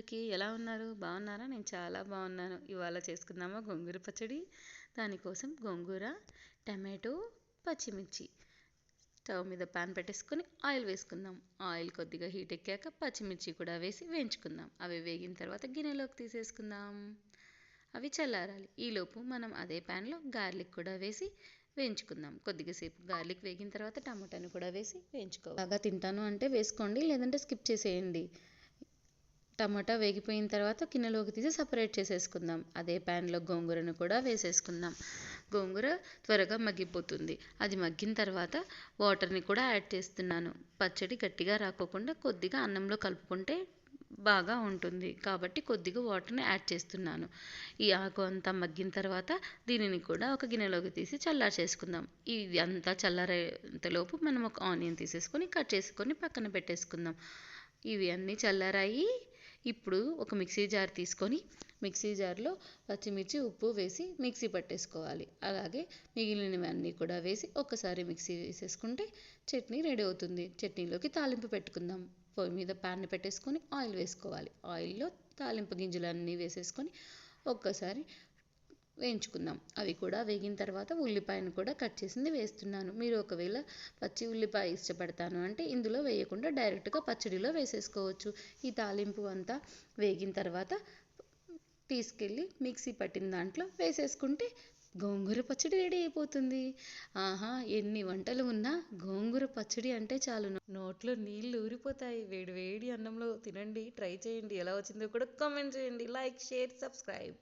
అందరికీ ఎలా ఉన్నారు? బాగున్నారా? నేను చాలా బాగున్నాను. ఇవాళ చేసుకుందామా గోంగూర పచ్చడి. దానికోసం గోంగూర, టమాటో, పచ్చిమిర్చి. స్టవ్ మీద పాన్ పెట్టేసుకొని ఆయిల్ వేసుకుందాం. ఆయిల్ కొద్దిగా హీట్ ఎక్కాక పచ్చిమిర్చి కూడా వేసి వేయించుకుందాం. అవి వేగిన తర్వాత గిన్నెలోకి తీసేసుకుందాం. అవి చల్లారాలి. ఈలోపు మనం అదే ప్యాన్లో గార్లిక్ కూడా వేసి వేయించుకుందాం. కొద్దిగా సేపు గార్లిక్ వేగిన తర్వాత టమాటాను కూడా వేసి వేయించుకోవాలి. బాగా తింటాను అంటే వేసుకోండి, లేదంటే స్కిప్ చేసేయండి. టమాటా వేగిపోయిన తర్వాత గిన్నెలోకి తీసి సపరేట్ చేసేసుకుందాం. అదే ప్యాన్లో గోంగూరను కూడా వేసేసుకుందాం. గోంగూర త్వరగా మగ్గిపోతుంది. అది మగ్గిన తర్వాత వాటర్ని కూడా యాడ్ చేస్తున్నాను. పచ్చడి గట్టిగా రాకోకుండా కొద్దిగా అన్నంలో కలుపుకుంటే బాగా ఉంటుంది కాబట్టి కొద్దిగా వాటర్ని యాడ్ చేస్తున్నాను. ఈ ఆకు అంతా మగ్గిన తర్వాత దీనిని కూడా ఒక గిన్నెలోకి తీసి చల్లార చేసుకుందాం. ఇది అంతా చల్లారేంతలోపు మనం ఒక ఆనియన్ తీసేసుకొని కట్ చేసుకొని పక్కన పెట్టేసుకుందాం. ఇవి అన్నీ చల్లారాయి. ఇప్పుడు ఒక మిక్సీ జార్ తీసుకొని మిక్సీ జార్లో పచ్చిమిర్చి, ఉప్పు వేసి మిక్సీ పట్టేసుకోవాలి. అలాగే మిగిలినవన్నీ కూడా వేసి ఒక్కసారి మిక్సీ వేసేసుకుంటే చట్నీ రెడీ అవుతుంది. చట్నీలోకి తాలింపు పెట్టుకుందాం. పొయ్యి మీద ప్యాన్ పెట్టేసుకొని ఆయిల్ వేసుకోవాలి. ఆయిల్లో తాలింపు గింజలన్నీ వేసేసుకొని ఒక్కసారి వేయించుకుందాం. అవి కూడా వేగిన తర్వాత ఉల్లిపాయను కూడా కట్ చేసింది వేస్తున్నాను. మీరు ఒకవేళ పచ్చి ఉల్లిపాయ ఇష్టపడతాను అంటే ఇందులో వేయకుండా డైరెక్ట్గా పచ్చడిలో వేసేసుకోవచ్చు. ఈ తాలింపు అంతా వేగిన తర్వాత తీసుకెళ్ళి మిక్సీ పట్టిన దాంట్లో వేసేసుకుంటే గోంగూర పచ్చడి రెడీ అయిపోతుంది. ఆహా, ఎన్ని వంటలు ఉన్నా గోంగూర పచ్చడి అంటే చాలు నోట్లో నీళ్ళు ఊరిపోతాయి. వేడి వేడి అన్నంలో తినండి, ట్రై చేయండి. ఎలా వచ్చిందో కూడా కామెంట్ చేయండి. Like, share, subscribe.